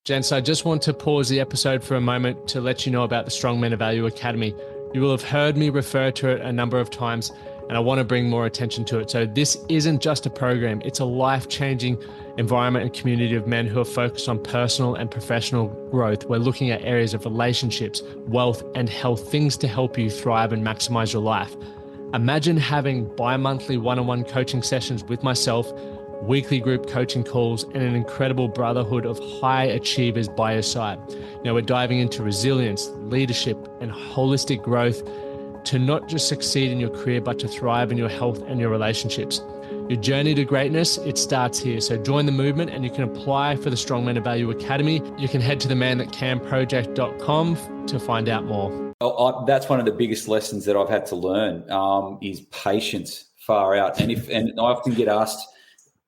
Gents, I just want to pause the episode for a moment to let you know about the Strong Men of Value Academy. You will have heard me refer to it a number of times, and I want to bring more attention to it. So this isn't just a program, it's a life-changing environment and community of men who are focused on personal and professional growth. We're looking at areas of relationships, wealth, and health, things to help you thrive and maximize your life. Imagine having bi-monthly one-on-one coaching sessions with myself, weekly group coaching calls, and an incredible brotherhood of high achievers by your side. Now we're diving into resilience, leadership, and holistic growth to not just succeed in your career, but to thrive in your health and your relationships. Your journey to greatness, it starts here. So join the movement and you can apply for the Strong Men of Value Academy. You can head to themanthatcanproject.com to find out more. That's one of the biggest lessons that I've had to learn is patience, far out. And I often get asked,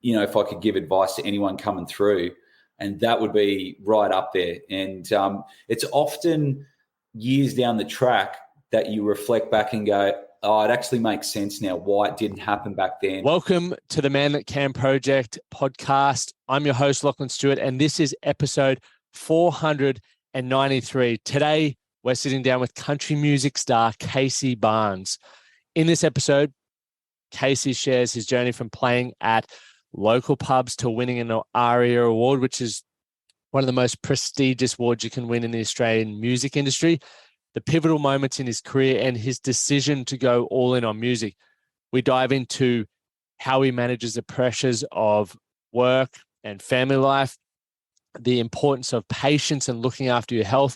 if I could give advice to anyone coming through, and that would be right up there. And it's often years down the track that you reflect back and go, oh, it actually makes sense now why it didn't happen back then. Welcome to the Man That Can Project podcast. I'm your host, Lachlan Stuart, and this is episode 493. Today, we're sitting down with country music star Casey Barnes. In this episode, Casey shares his journey from playing at local pubs to winning an ARIA Award, which is one of the most prestigious awards you can win in the Australian music industry, the pivotal moments in his career, and his decision to go all in on music. We dive into how he manages the pressures of work and family life, the importance of patience and looking after your health,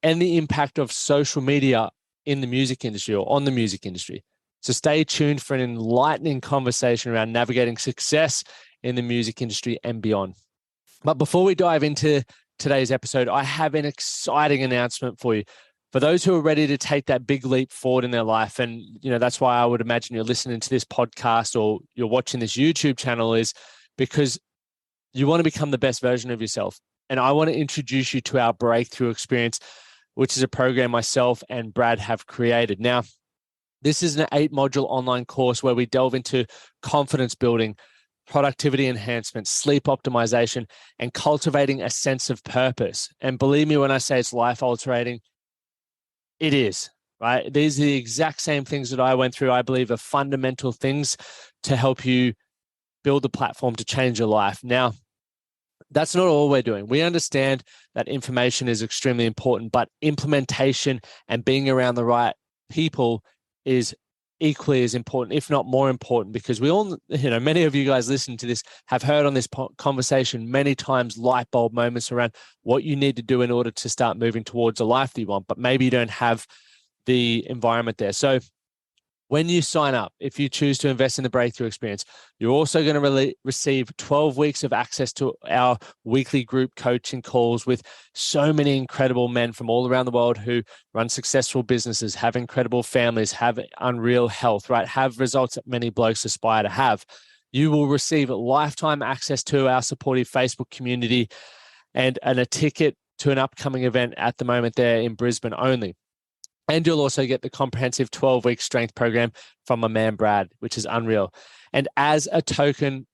and the impact of social media in the music industry or on the music industry. So stay tuned for an enlightening conversation around navigating success in the music industry and beyond. But before we dive into today's episode, I have an exciting announcement for you. For those who are ready to take that big leap forward in their life, and that's why I would imagine you're listening to this podcast or you're watching this YouTube channel, is because you want to become the best version of yourself. And I want to introduce you to our Breakthrough Experience, which is a program myself and Brad have created. Now, this is an 8-module online course where we delve into confidence building, productivity enhancement, sleep optimization, and cultivating a sense of purpose. And believe me when I say it's life-altering, it is, right? These are the exact same things that I went through, I believe, are fundamental things to help you build the platform to change your life. Now, that's not all we're doing. We understand that information is extremely important, but implementation and being around the right people is equally as important, if not more important, because we all, many of you guys listening to this have heard on this conversation many times light bulb moments around what you need to do in order to start moving towards a life that you want, but maybe you don't have the environment there. So when you sign up, if you choose to invest in the Breakthrough Experience, you're also going to receive 12 weeks of access to our weekly group coaching calls with so many incredible men from all around the world who run successful businesses, have incredible families, have unreal health, right? Have results that many blokes aspire to have. You will receive lifetime access to our supportive Facebook community and a ticket to an upcoming event at the moment there in Brisbane only. And you'll also get the comprehensive 12-week strength program from my man, Brad, which is unreal. And as a token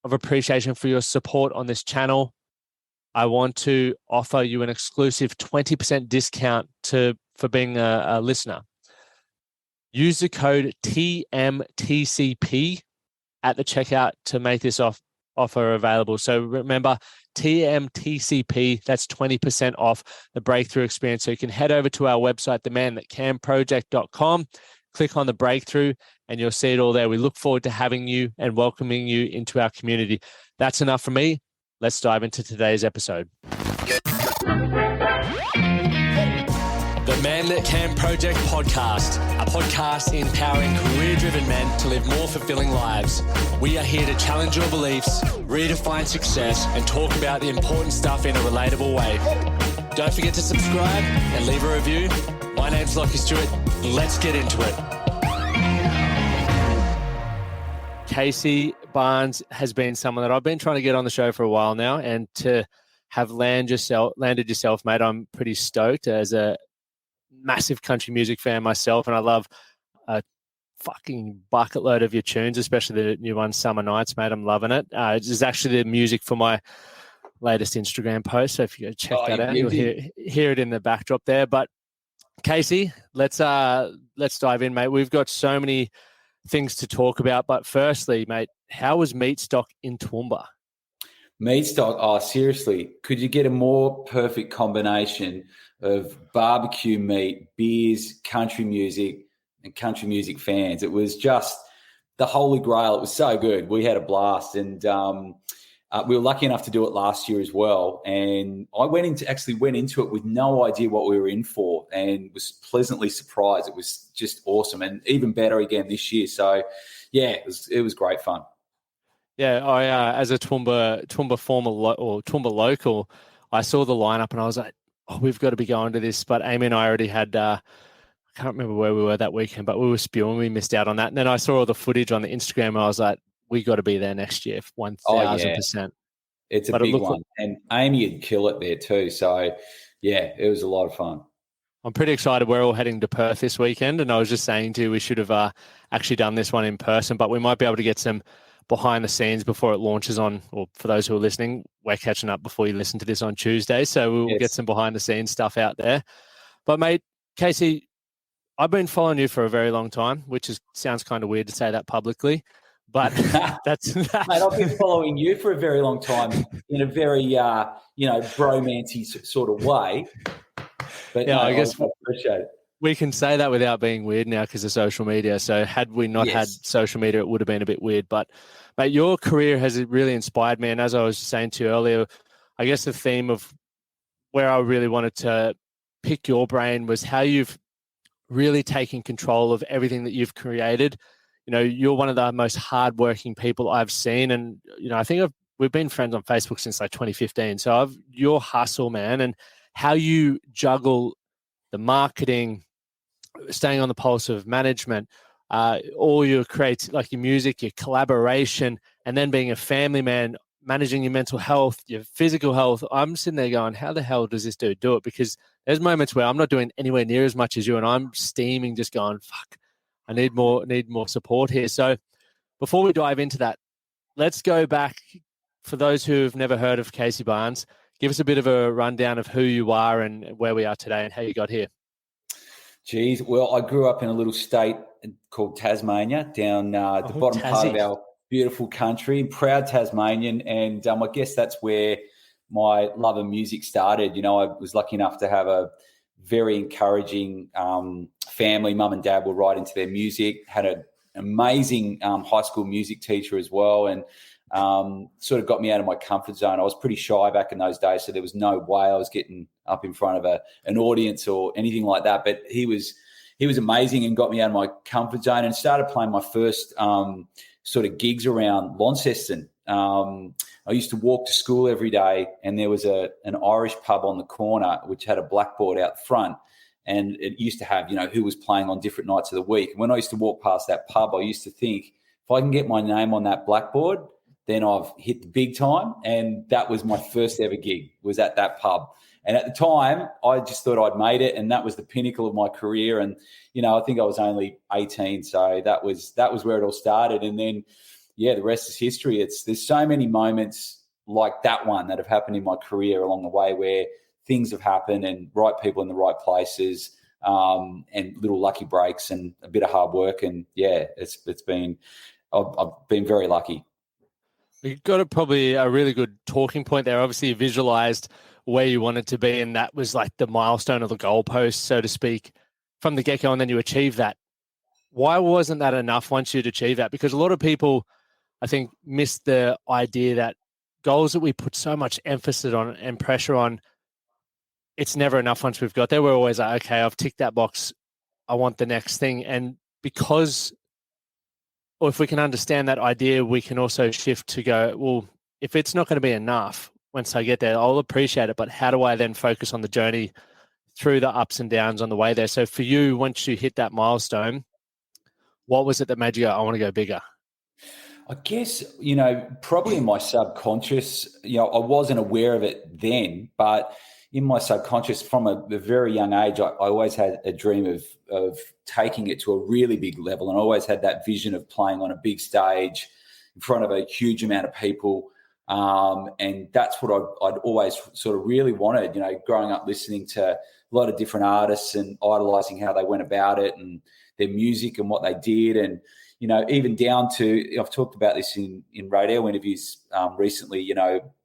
of appreciation for your support on this channel, I want to offer you an exclusive 20% discount for being a listener. Use the code TMTCP at the checkout to make this offer available. So remember, TMTCP, that's 20% off the Breakthrough Experience. So you can head over to our website, themanthatcanproject.com, click on the Breakthrough, and you'll see it all there. We look forward to having you and welcoming you into our community. That's enough for me. Let's dive into today's episode. The Man That Can Project podcast, a podcast empowering career-driven men to live more fulfilling lives. We are here to challenge your beliefs, redefine success, and talk about the important stuff in a relatable way. Don't forget to subscribe and leave a review. My name's Lachlan Stuart. Let's get into it. Casey Barnes has been someone that I've been trying to get on the show for a while now, and to have landed yourself, mate, I'm pretty stoked as a massive country music fan myself, and I love a fucking bucket load of your tunes, especially the new one, Summer Nights, mate. I'm loving it. It's actually the music for my latest Instagram post. So if you go check that out, you'll beauty. hear it in the backdrop there. But Casey, let's dive in, mate. We've got so many things to talk about. But firstly, mate, how was meat stock in Toowoomba? Meat stock, oh, seriously, could you get a more perfect combination of barbecue meat, beers, country music, and country music fans? It was just the holy grail. It was so good. We had a blast, and we were lucky enough to do it last year as well. And I went into it with no idea what we were in for, and was pleasantly surprised. It was just awesome, and even better again this year. So, yeah, it was great fun. Yeah, I as a Toowoomba former or Toowoomba local, I saw the lineup and I was like, oh, we've got to be going to this. But Amy and I already had, I can't remember where we were that weekend, but we were spewing. We missed out on that. And then I saw all the footage on the Instagram and I was like, we got to be there next year, 1,000%. It's a big one. And Amy would kill it there too. So, yeah, it was a lot of fun. I'm pretty excited. We're all heading to Perth this weekend. And I was just saying to you, we should have actually done this one in person, but we might be able to get some behind the scenes before it launches on, or for those who are listening, we're catching up before you listen to this on Tuesday. So we'll get some behind the scenes stuff out there. But mate, Casey, I've been following you for a very long time, which sounds kind of weird to say that publicly, but that's mate, I've been following you for a very long time in a very, bromancy sort of way. But yeah, no, I guess I appreciate it. We can say that without being weird now because of social media. So had we not had social media, it would have been a bit weird. But, mate, your career has really inspired me. And as I was saying to you earlier, I guess the theme of where I really wanted to pick your brain was how you've really taken control of everything that you've created. You know, you're one of the most hardworking people I've seen. And, I think we've been friends on Facebook since like 2015. So your hustle, man, and how you juggle the marketing, staying on the pulse of management, all your like your music, your collaboration, and then being a family man, managing your mental health, your physical health. I'm sitting there going, how the hell does this dude do it? Because there's moments where I'm not doing anywhere near as much as you, and I'm steaming, just going, fuck, I need more support here. So before we dive into that, let's go back. For those who have never heard of Casey Barnes, give us a bit of a rundown of who you are and where we are today and how you got here. Geez, well, I grew up in a little state called Tasmania, down the bottom part of our beautiful country, proud Tasmanian, and I guess that's where my love of music started. I was lucky enough to have a very encouraging family. Mum and dad were right into their music, had an amazing high school music teacher as well, and sort of got me out of my comfort zone. I was pretty shy back in those days, so there was no way I was getting up in front of an audience or anything like that. But he was amazing and got me out of my comfort zone and started playing my first sort of gigs around Launceston. I used to walk to school every day, and there was an Irish pub on the corner which had a blackboard out front, and it used to have, who was playing on different nights of the week. And when I used to walk past that pub, I used to think, if I can get my name on that blackboard, then I've hit the big time. And that was my first ever gig, was at that pub. And at the time, I just thought I'd made it, and that was the pinnacle of my career. And, I think I was only 18, so that was where it all started. And then, the rest is history. There's so many moments like that one that have happened in my career along the way where things have happened and right people in the right places, and little lucky breaks and a bit of hard work. And, I've been very lucky. You've got probably a really good talking point there. Obviously, you visualized where you wanted to be, and that was like the milestone of the goalpost, so to speak, from the get-go, and then you achieved that. Why wasn't that enough once you'd achieved that? Because a lot of people, I think, miss the idea that goals that we put so much emphasis on and pressure on, it's never enough once we've got there. We're always like, okay, I've ticked that box. I want the next thing. And or if we can understand that idea, we can also shift to go, well, if it's not going to be enough once I get there, I'll appreciate it. But how do I then focus on the journey through the ups and downs on the way there? So for you, once you hit that milestone, what was it that made you go, I want to go bigger? I guess, probably in my subconscious, I wasn't aware of it then, but in my subconscious from a very young age, I always had a dream of taking it to a really big level, and I always had that vision of playing on a big stage in front of a huge amount of people. And that's what I'd always sort of really wanted, growing up listening to a lot of different artists and idolizing how they went about it and their music and what they did. And, even down to, I've talked about this in radio interviews recently,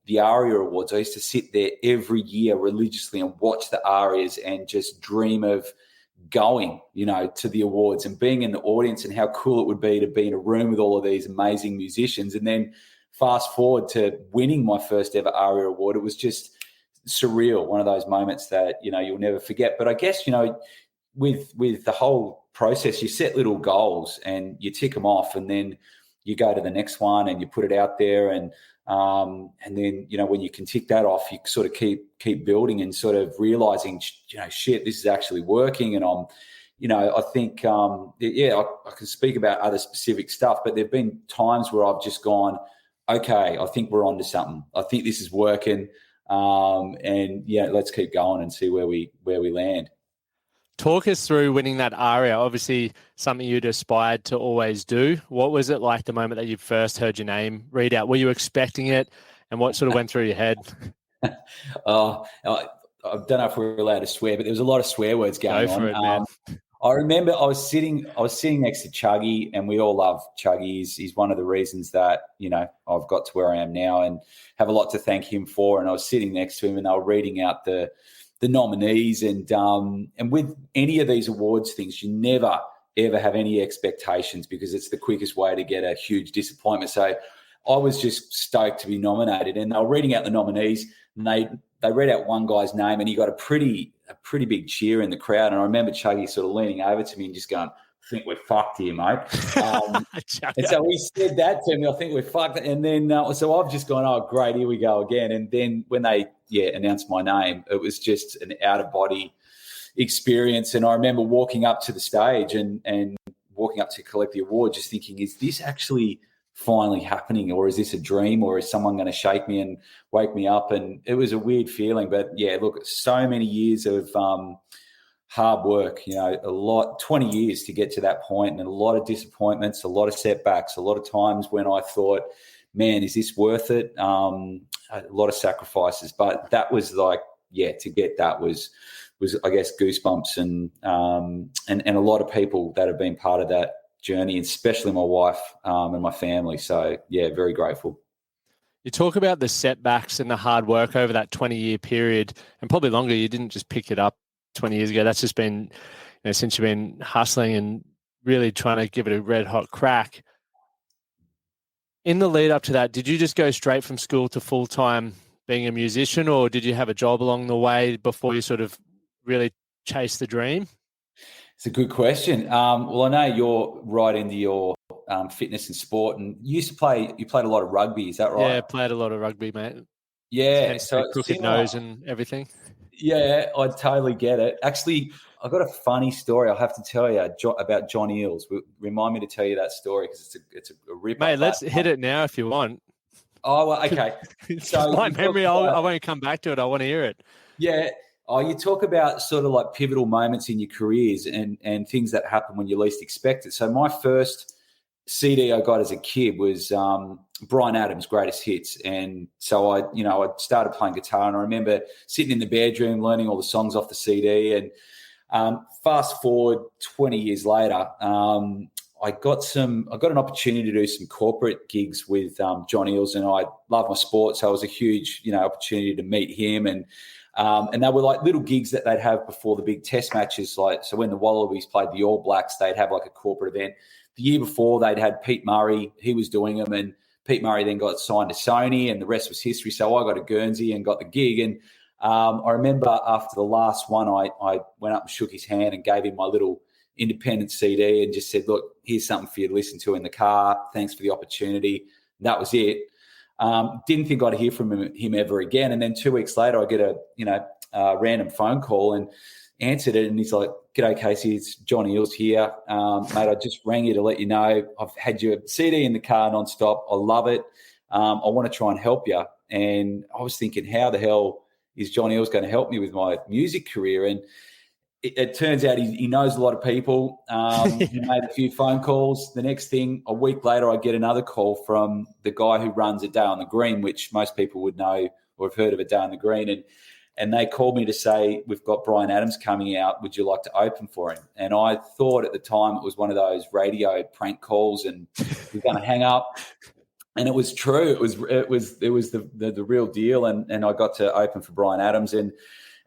the ARIA Awards. I used to sit there every year religiously and watch the ARIAs and just dream of going, to the awards and being in the audience and how cool it would be to be in a room with all of these amazing musicians. And then fast forward to winning my first ever ARIA Award. It was just surreal, one of those moments that, you'll never forget. But I guess, with the whole process, you set little goals and you tick them off, and then you go to the next one and you put it out there. And then, when you can tick that off, you sort of keep building and sort of realizing, shit, this is actually working. And I think, I can speak about other specific stuff, but there've been times where I've just gone, okay, I think we're onto something. I think this is working. Let's keep going and see where we land. Talk us through winning that ARIA. Obviously, something you'd aspired to always do. What was it like the moment that you first heard your name read out? Were you expecting it, and what sort of went through your head? I don't know if we're allowed to swear, but there was a lot of swear words going on. Go for it, man. I remember I was sitting next to Chuggy, and we all love Chuggy. He's one of the reasons that I've got to where I am now, and have a lot to thank him for. And I was sitting next to him, and they were reading out the nominees, and with any of these awards things, you never ever have any expectations, because it's the quickest way to get a huge disappointment. So I was just stoked to be nominated, and they were reading out the nominees, and they read out one guy's name, and he got a pretty big cheer in the crowd. And I remember Chuggy sort of leaning over to me and just going, I think we're fucked here, mate. And so he said that to me, I think we're fucked. And then, so I've just gone, oh, great, here we go again. And then when they, announced my name, it was just an out-of-body experience. And I remember walking up to the stage and walking up to collect the award, just thinking, is this actually finally happening, or is this a dream, or is someone going to shake me and wake me up? And it was a weird feeling. But, look, so many years of hard work, a lot, 20 years to get to that point, and a lot of disappointments, a lot of setbacks, a lot of times when I thought, man, is this worth it? A lot of sacrifices, but that was like, to get that was I guess goosebumps, and a lot of people that have been part of that journey, especially my wife and my family. So very grateful. You talk about the setbacks and the hard work over that 20-year period, and probably longer. You didn't just pick it up 20 years ago. That's just been, since you've been hustling and really trying to give it a red hot crack. In the lead up to that, did you just go straight from school to full-time being a musician, or did you have a job along the way before you sort of really chased the dream? It's a good question. Well, I know you're right into your fitness and sport, and you played a lot of rugby. Is that right? Yeah, played a lot of rugby, mate. Yeah. So crooked nose and everything. Yeah, I totally get it. Actually, I've got a funny story I have to tell you about John Eales. Remind me to tell you that story, because it's a rip. Mate, let's hit it now if you want. Oh, well, okay. So my memory, I won't come back to it. I want to hear it. Yeah. Oh, you talk about sort of like pivotal moments in your careers and things that happen when you least expect it. So my first CD I got as a kid was Bryan Adams' Greatest Hits. And so I started playing guitar, and I remember sitting in the bedroom learning all the songs off the CD. And fast forward 20 years later, I got an opportunity to do some corporate gigs with John Eales, and I love my sport, so it was a huge opportunity to meet him. And they were like little gigs that they'd have before the big test matches. Like, so when the Wallabies played the All Blacks, they'd have like a corporate event. The year before, they'd had Pete Murray. He was doing them, and Pete Murray then got signed to Sony, and the rest was history. So I got a Guernsey and got the gig. And I remember after the last one, I went up and shook his hand and gave him my little independent CD and just said, look, here's something for you to listen to in the car. Thanks for the opportunity. And that was it. Didn't think I'd hear from him ever again. And then 2 weeks later, I get a random phone call and answered it. And he's like, g'day, Casey, it's John Eales here. Mate, I just rang you to let you know I've had your CD in the car nonstop. I love it. I want to try and help you. And I was thinking, how the hell is John Eales going to help me with my music career? And it turns out he knows a lot of people. He made a few phone calls. The next thing, a week later, I get another call from the guy who runs A Day on the Green, which most people would know or have heard of A Day on the Green. And they called me to say, we've got Bryan Adams coming out. Would you like to open for him? And I thought at the time it was one of those radio prank calls and we're going to hang up. And it was true. It was the real deal. And I got to open for Bryan Adams.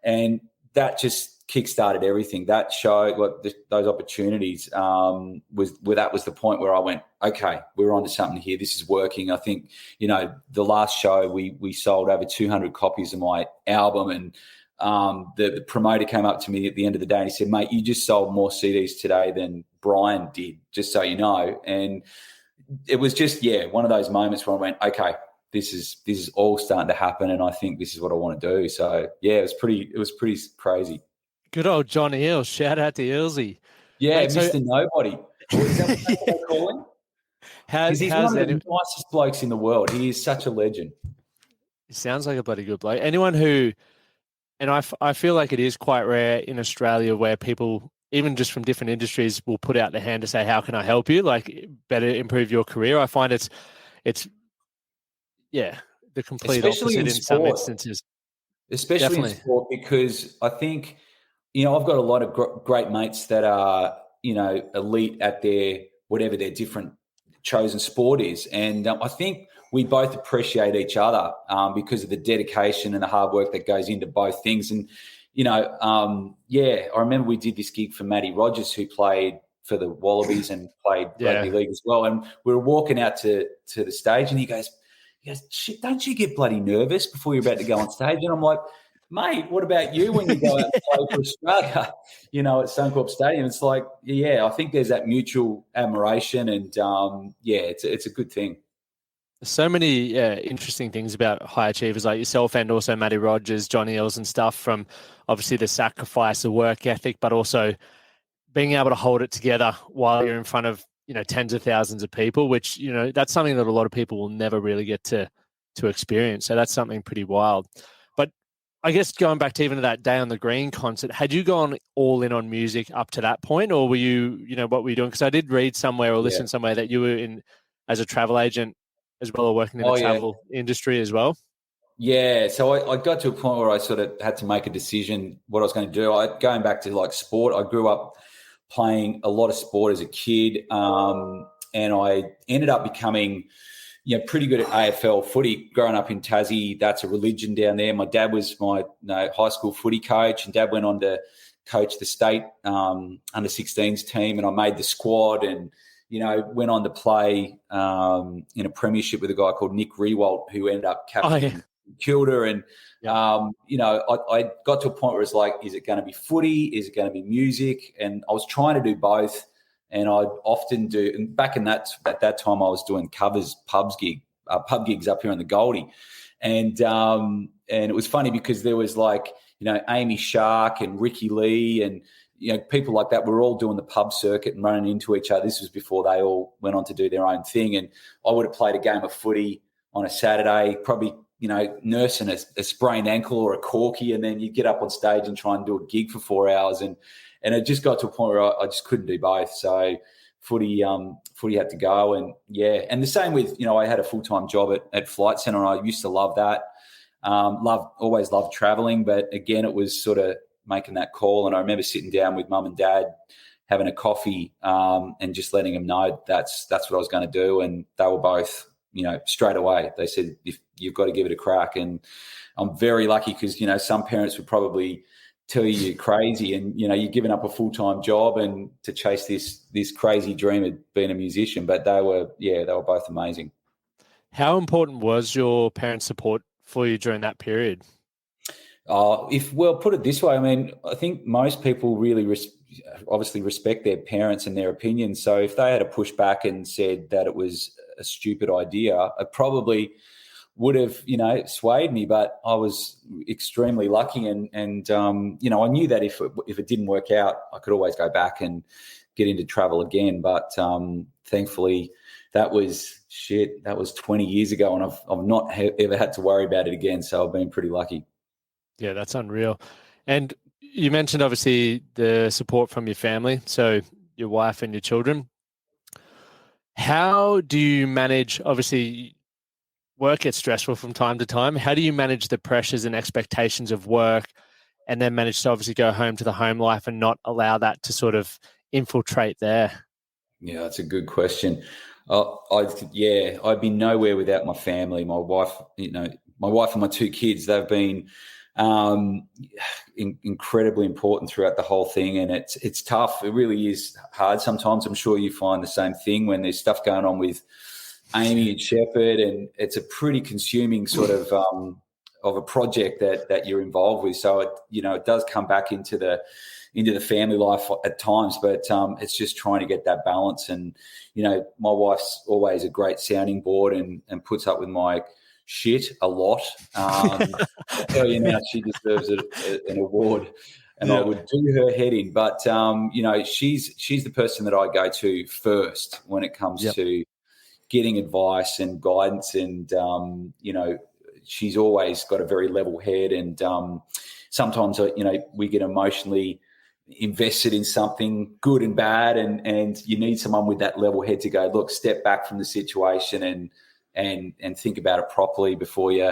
And that just kickstarted everything. That show, those opportunities, that was the point where I went, okay, we're onto something here. This is working. I think, the last show we sold over 200 copies of my album, and the promoter came up to me at the end of the day and he said, mate, you just sold more CDs today than Bryan did, just so you know. And it was just, one of those moments where I went, okay, this is all starting to happen, and I think this is what I want to do. So it was pretty crazy. Good old John Eales. Shout out to Ealesy. Yeah, mate, Mr. Nobody. Is that what they call him? He's one of the nicest blokes in the world. He is such a legend. He sounds like a bloody good bloke. Anyone who, and I feel like it is quite rare in Australia where people, even just from different industries, will put out their hand to say, how can I help you? Like, better improve your career. I find it's the complete especially opposite in some instances. Especially Definitely. In sport, because I think, I've got a lot of great mates that are, elite at whatever their different chosen sport is. And I think we both appreciate each other because of the dedication and the hard work that goes into both things. And, I remember we did this gig for Matty Rogers, who played for the Wallabies and played rugby league as well. And we were walking out to the stage and he goes, shit, don't you get bloody nervous before you're about to go on stage? And I'm like, mate, what about you when you go out and play for Australia, at Suncorp Stadium? It's like, I think there's that mutual admiration and, it's a good thing. So many interesting things about high achievers like yourself and also Matty Rogers, John Eales and stuff, from obviously the sacrifice, the work ethic, but also being able to hold it together while you're in front of, tens of thousands of people, which, that's something that a lot of people will never really get to experience. So that's something pretty wild. I guess going back to even to that Day on the Green concert, had you gone all in on music up to that point, or were you, what were you doing? Because I did read somewhere or listen somewhere that you were in as a travel agent as well, or working in the travel industry as well. Yeah, so I got to a point where I sort of had to make a decision what I was going to do. Going back to like sport, I grew up playing a lot of sport as a kid, and I ended up becoming pretty good at AFL footy. Growing up in Tassie, that's a religion down there. My dad was my high school footy coach, and Dad went on to coach the state under-16s team, and I made the squad and, went on to play in a premiership with a guy called Nick Rewalt, who ended up captaining Kilda. And, I got to a point where it's like, is it going to be footy? Is it going to be music? And I was trying to do both. And I'd often do, and back in at that time, I was doing covers, pub gigs up here in the Goldie. And it was funny because there was like, Amy Shark and Ricky Lee and, people like that were all doing the pub circuit and running into each other. This was before they all went on to do their own thing. And I would have played a game of footy on a Saturday, probably, nursing a sprained ankle or a corky, and then you get up on stage and try and do a gig for 4 hours. And it just got to a point where I just couldn't do both. So footy had to go. And and the same with, I had a full-time job at Flight Centre, and I used to love that. Always loved traveling, but again, it was sort of making that call. And I remember sitting down with Mum and Dad, having a coffee, and just letting them know that's what I was going to do. And they were both, straight away, they said, you've got to give it a crack. And I'm very lucky because, some parents would probably tell you you're crazy and, you're giving up a full-time job and to chase this crazy dream of being a musician. But they were both amazing. How important was your parents' support for you during that period? Put it this way, I mean, I think most people really obviously respect their parents and their opinions. So if they had to push back and said that it was a stupid idea, it probably would have, swayed me. But I was extremely lucky, and I knew that if it didn't work out, I could always go back and get into travel again. But thankfully, that was 20 years ago, and I've not ever had to worry about it again. So I've been pretty lucky. Yeah, that's unreal. And you mentioned obviously the support from your family, so your wife and your children. How do you manage, obviously work gets stressful from time to time. How do you manage the pressures and expectations of work and then manage to obviously go home to the home life and not allow that to sort of infiltrate there? Yeah, that's a good question. I'd be nowhere without my family. My wife, my wife and my two kids. They've been incredibly important throughout the whole thing, and it's tough. It really is hard sometimes. I'm sure you find the same thing when there's stuff going on with Amy and Shepherd, and it's a pretty consuming sort of a project that you're involved with. So it does come back into the family life at times, but it's just trying to get that balance. And my wife's always a great sounding board and puts up with my shit a lot. I tell you now, she deserves an award, and I would do her head in. But she's the person that I go to first when it comes to getting advice and guidance, and she's always got a very level head, and sometimes we get emotionally invested in something good and bad, and you need someone with that level head to go, look, step back from the situation and think about it properly before you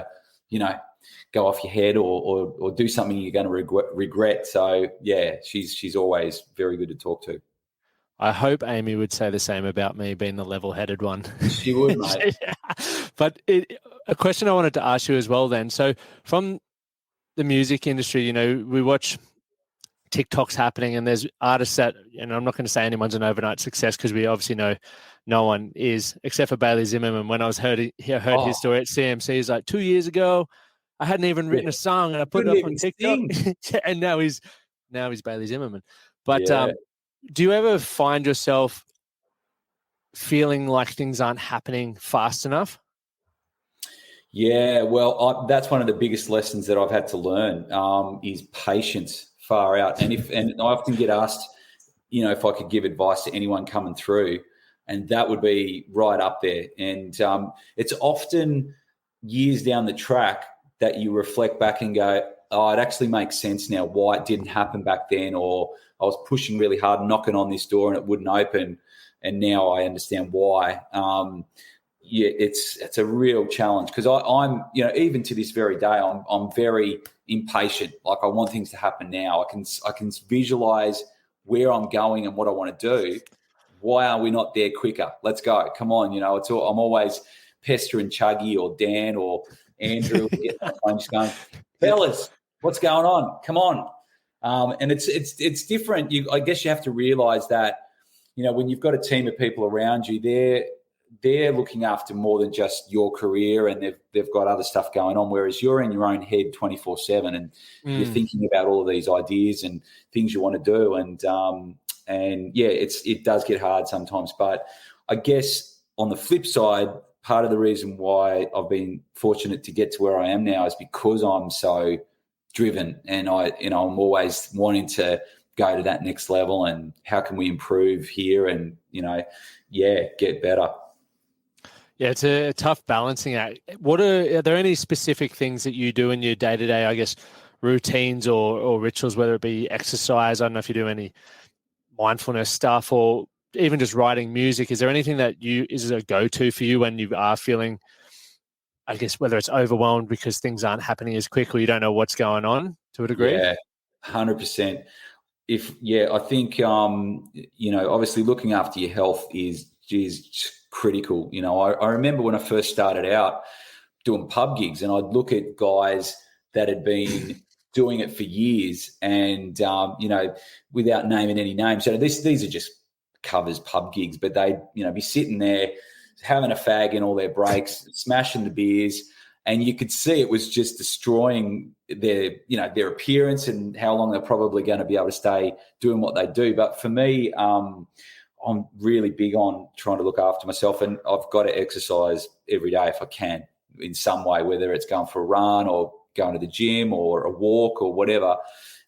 go off your head or do something you're going to regret. So yeah, she's always very good to talk to. I hope Amy would say the same about me being the level-headed one. She would, mate. Yeah. But a question I wanted to ask you as well then. So from the music industry, we watch TikToks happening and there's artists that, and I'm not going to say anyone's an overnight success because we obviously know no one is, except for Bailey Zimmerman. When I heard his story at CMC, he's like, 2 years ago, I hadn't even written a song and I put it up on TikTok. And now he's Bailey Zimmerman. But do you ever find yourself feeling like things aren't happening fast enough? Yeah, well, that's one of the biggest lessons that I've had to learn is patience, far out. And I often get asked, if I could give advice to anyone coming through, and that would be right up there. And it's often years down the track that you reflect back and go, oh, it actually makes sense now why it didn't happen back then, or I was pushing really hard, knocking on this door and it wouldn't open, and now I understand why. It's a real challenge because I'm even to this very day I'm very impatient. Like I want things to happen now. I can visualize where I'm going and what I want to do. Why are we not there quicker? Let's go. Come on, I'm always pestering Chuggy or Dan or Andrew getting on the phone just going, fellas, what's going on? Come on. And it's different. I guess you have to realize that, when you've got a team of people around you, they're looking after more than just your career, and they've got other stuff going on, whereas you're in your own head 24/7 and you're thinking about all of these ideas and things you want to do. And yeah, it does get hard sometimes. But I guess on the flip side, part of the reason why I've been fortunate to get to where I am now is because I'm so driven, and I'm always wanting to go to that next level, and how can we improve here and get better. Yeah, it's a tough balancing act. Are there any specific things that you do in your day-to-day, I guess, routines or rituals, whether it be exercise? I don't know if you do any mindfulness stuff or even just writing music. Is there anything that is a go-to for you when you are feeling, I guess, whether it's overwhelmed because things aren't happening as quick or you don't know what's going on to a degree? Yeah, 100%. I think, obviously looking after your health is critical. I remember when I first started out doing pub gigs, and I'd look at guys that had been doing it for years and, without naming any names. So these are just covers pub gigs, but they'd, be sitting there having a fag in all their breaks, smashing the beers, and you could see it was just destroying their appearance and how long they're probably going to be able to stay doing what they do. But for me, I'm really big on trying to look after myself, and I've got to exercise every day if I can in some way, whether it's going for a run or going to the gym or a walk or whatever.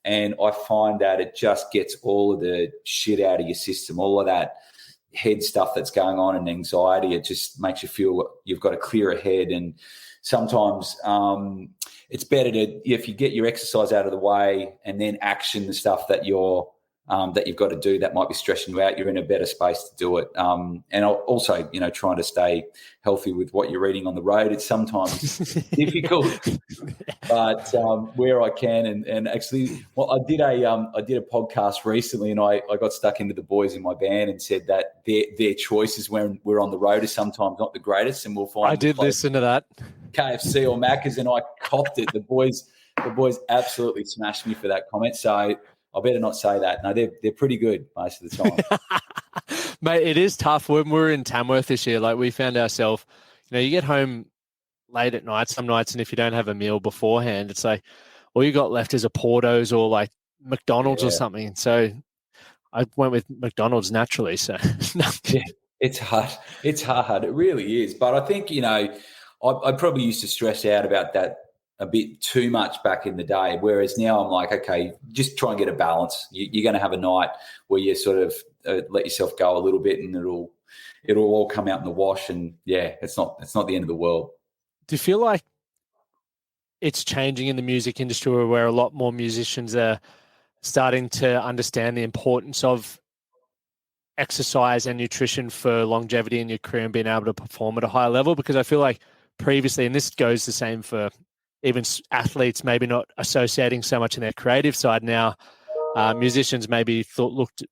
And I find that it just gets all of the shit out of your system, all of that head stuff that's going on and anxiety. It just makes you feel you've got a clearer head. And sometimes it's better to, if you get your exercise out of the way and then action the stuff that you've got to do that might be stressing you out, you're in a better space to do it. And also, trying to stay healthy with what you're eating on the road, it's sometimes difficult, but where I can, and actually, well, I did a podcast recently, and I got stuck into the boys in my band and said that their choices when we're on the road is sometimes not the greatest, and we'll find. I did listen to that. KFC or Macca's, and I copped it. The boys absolutely smashed me for that comment. So I better not say that. No, they're pretty good most of the time. Mate, it is tough. When we were in Tamworth this year, like we found ourselves, you get home late at night some nights, and if you don't have a meal beforehand, it's like all you got left is a Portos or like McDonald's or something. So I went with McDonald's naturally. So yeah, it's hard. It's hard. It really is. But I think, I probably used to stress out about that a bit too much back in the day, whereas now I'm like, okay, just try and get a balance. You're going to have a night where you sort of let yourself go a little bit, and it'll all come out in the wash. And yeah, it's not the end of the world. Do you feel like it's changing in the music industry, where a lot more musicians are starting to understand the importance of exercise and nutrition for longevity in your career and being able to perform at a high level? Because I feel like previously, and this goes the same for even athletes, maybe not associating so much in their creative side now, musicians maybe looked,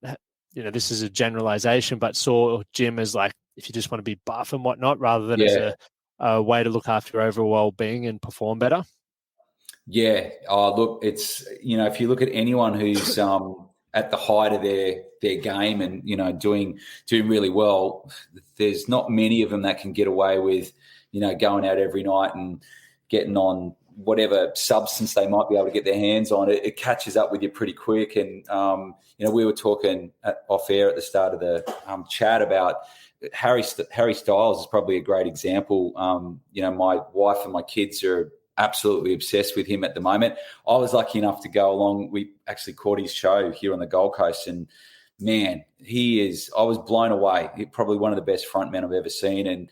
this is a generalization, but saw gym as like, if you just want to be buff and whatnot, rather than as a way to look after your overall well-being and perform better. Yeah. Look, it's, if you look at anyone who's at the height of their game and, doing really well, there's not many of them that can get away with, going out every night and getting on whatever substance they might be able to get their hands on. It catches up with you pretty quick. And, we were talking off air at the start of the chat about Harry Styles is probably a great example. My wife and my kids are absolutely obsessed with him at the moment. I was lucky enough to go along. We actually caught his show here on the Gold Coast, and man, I was blown away. He's probably one of the best frontmen I've ever seen. And,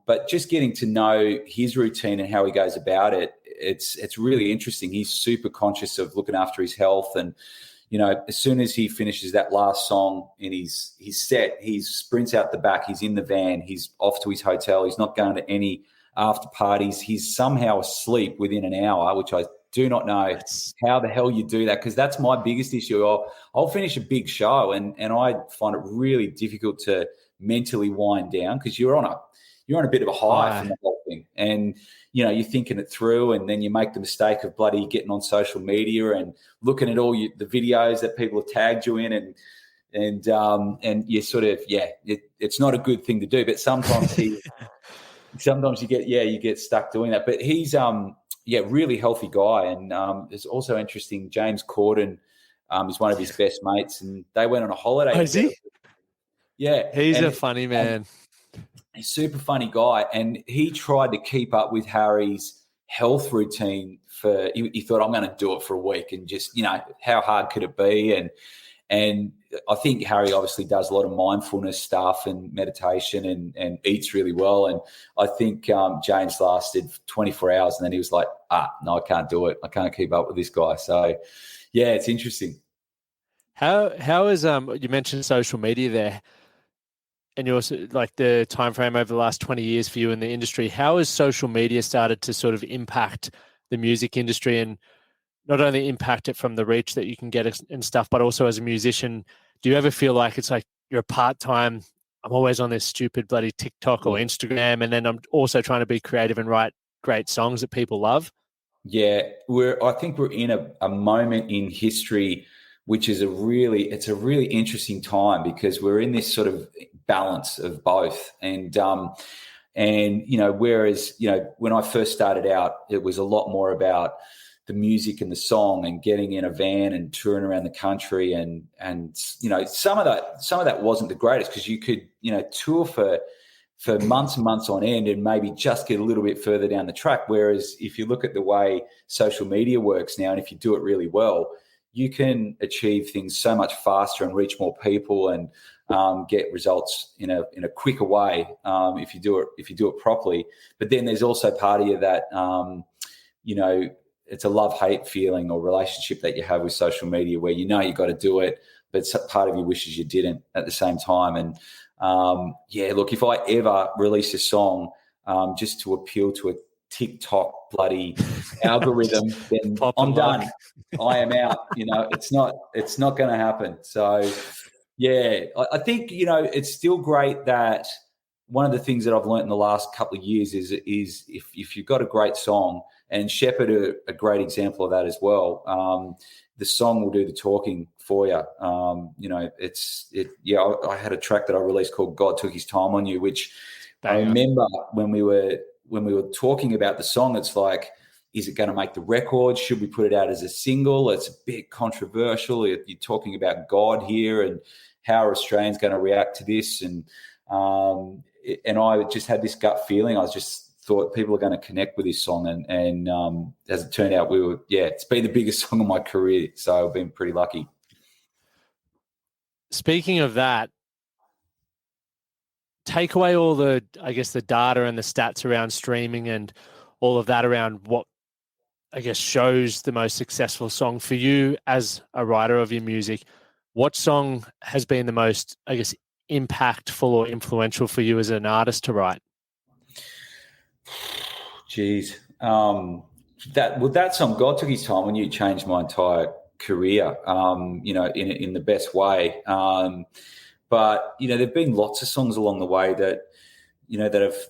but just getting to know his routine and how he goes about it, it's really interesting. He's super conscious of looking after his health. And, as soon as he finishes that last song in his set, he sprints out the back. He's in the van. He's off to his hotel. He's not going to any after parties. He's somehow asleep within an hour, which I do not know how the hell you do that, because that's my biggest issue. I'll finish a big show and I find it really difficult to mentally wind down, because you're on a bit of a high from the whole thing, and you're thinking it through, and then you make the mistake of bloody getting on social media and looking at all the videos that people have tagged you in, and you sort of it's not a good thing to do, but sometimes you get stuck doing that. But he's really healthy guy, and it's also interesting. James Corden is one of his best mates, and they went on a holiday. Oh, is he? Yeah, he's a funny man. He's a super funny guy, and he tried to keep up with Harry's health routine he thought, I'm going to do it for a week, and just, how hard could it be? And I think Harry obviously does a lot of mindfulness stuff and meditation and eats really well. And I think James lasted 24 hours, and then he was like, no, I can't do it. I can't keep up with this guy. So, yeah, it's interesting. How is you mentioned social media there, and you also like the time frame over the last 20 years for you in the industry. How has social media started to sort of impact the music industry, and not only impact it from the reach that you can get and stuff, but also as a musician, do you ever feel like it's like you're a part-time, I'm always on this stupid bloody TikTok or Instagram, and then I'm also trying to be creative and write great songs that people love? Yeah, I think we're in a moment in history which is a really interesting time, because we're in this sort of balance of both. And whereas, when I first started out, it was a lot more about the music and the song and getting in a van and touring around the country. And some of that wasn't the greatest, because you could, tour for months and months on end and maybe just get a little bit further down the track. Whereas if you look at the way social media works now, and if you do it really well, you can achieve things so much faster and reach more people and get results in a quicker way if you do it properly. But then there's also part of you that it's a love-hate feeling or relationship that you have with social media where you got to do it, but part of you wishes you didn't at the same time. And, look, if I ever release a song just to appeal to a TikTok bloody algorithm, then I'm done. I am out. It's not going to happen. So, yeah, I think, it's still great that one of the things that I've learned in the last couple of years is if you've got a great song, and Shepherd are a great example of that as well, the song will do the talking for you. I had a track that I released called God Took His Time on You, which I remember when we were talking about the song, it's like, is it going to make the record? Should we put it out as a single? It's a bit controversial. You're talking about God here and how are Australians going to react to this? And I just had this gut feeling. I just thought people are going to connect with this song. And as it turned out, it's been the biggest song of my career. So I've been pretty lucky. Speaking of that, take away all the data and the stats around streaming and all of that around what, I guess, shows the most successful song for you as a writer of your music. What song has been the most, I guess, impactful or influential for you as an artist to write? Jeez. That song, God Took His Time on You, changed my entire career, in the best way. But there've been lots of songs along the way that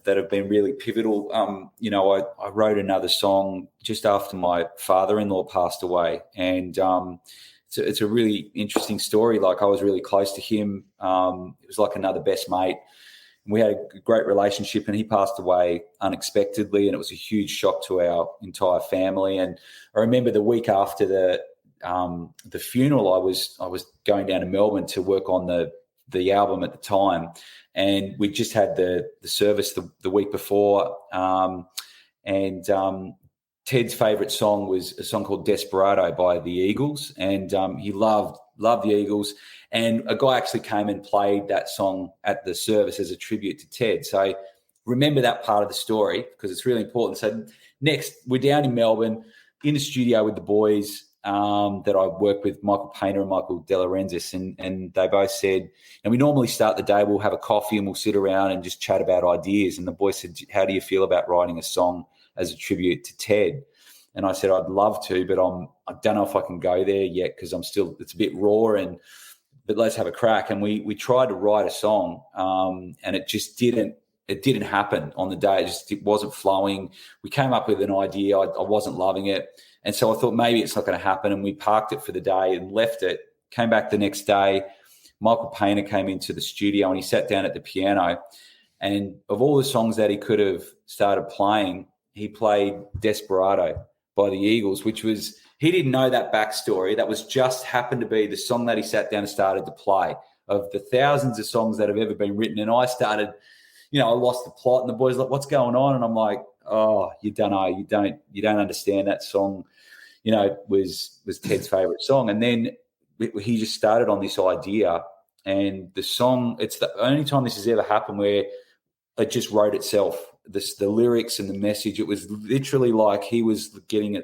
have been really pivotal. I wrote another song just after my father-in-law passed away, and it's a really interesting story. Like, I was really close to him. It was like another best mate. We had a great relationship, and he passed away unexpectedly, and it was a huge shock to our entire family. And I remember the week after the funeral, I was going down to Melbourne to work on the album at the time, and we just had the service the week before, and Ted's favourite song was a song called Desperado by the Eagles, and he loved the Eagles, and a guy actually came and played that song at the service as a tribute to Ted. So remember that part of the story because it's really important. So next, we're down in Melbourne in the studio with the boys that I work with, Michael Painter and Michael De Laurentiis, and they both said, and we normally start the day, we'll have a coffee and we'll sit around and just chat about ideas. And the boys said, how do you feel about writing a song as a tribute to Ted? And I said, I'd love to, but I don't know if I can go there yet because it's a bit raw, but let's have a crack. And we tried to write a song, and it just didn't happen on the day. It wasn't flowing. We came up with an idea. I wasn't loving it. And so I thought maybe it's not going to happen. And we parked it for the day and left it, came back the next day. Michael Painter came into the studio and he sat down at the piano. And of all the songs that he could have started playing, he played Desperado by the Eagles, which was, he didn't know that backstory. That was just happened to be the song that he sat down and started to play of the thousands of songs that have ever been written. And I started, I lost the plot and the boys like, what's going on? And I'm like, oh, you don't know. You don't understand that song, was Ted's favorite song. And then he just started on this idea, and the song, it's the only time this has ever happened where it just wrote itself. The lyrics and the message, it was literally like he was getting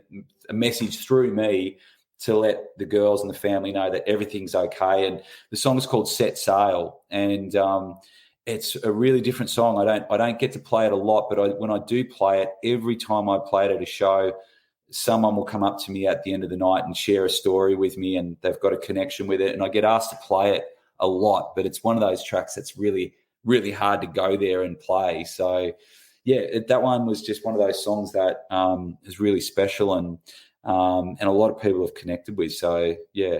a message through me to let the girls and the family know that everything's okay. And the song is called Set Sail, and it's a really different song. I don't get to play it a lot, but when I do play it, every time I play it at a show, someone will come up to me at the end of the night and share a story with me, and they've got a connection with it. And I get asked to play it a lot, but it's one of those tracks that's really, really hard to go there and play. So, yeah, that one was just one of those songs that is really special, and a lot of people have connected with. So, yeah.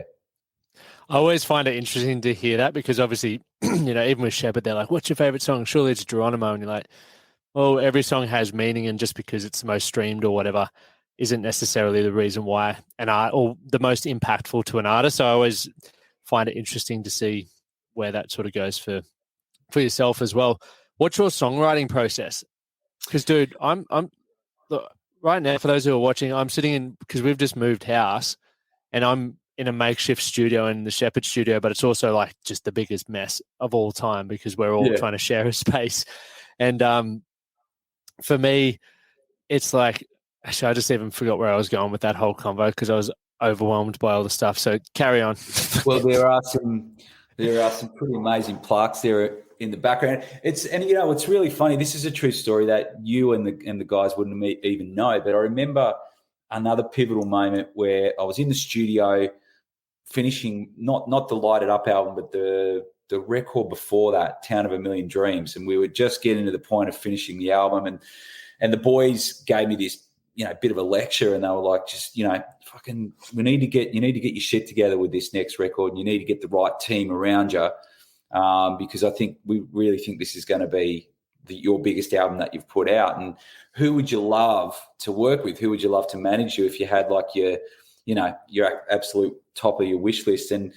I always find it interesting to hear that because obviously, even with Shepherd, they're like, what's your favorite song? Surely it's Geronimo. And you're like, well, every song has meaning, and just because it's the most streamed or whatever isn't necessarily the reason why or the most impactful to an artist. So I always find it interesting to see where that sort of goes for yourself as well. What's your songwriting process? Because, dude, I'm look, right now, for those who are watching, I'm sitting in, because we've just moved house, and I'm in a makeshift studio in the Shepherd studio, but it's also like just the biggest mess of all time because we're all trying to share a space. And for me, it's like Actually, I just even forgot where I was going with that whole convo because I was overwhelmed by all the stuff. So carry on. Well, there are some pretty amazing plaques there in the background. It's really funny. This is a true story that you and the guys wouldn't even know. But I remember another pivotal moment where I was in the studio finishing not the Light It Up album, but the record before that, Town of a Million Dreams, and we were just getting to the point of finishing the album, and the boys gave me this bit of a lecture, and they were like, just fucking, you need to get your shit together with this next record, and you need to get the right team around you, because we really think this is going to be your biggest album that you've put out. And who would you love to work with? Who would you love to manage you if you had like your absolute top of your wish list? And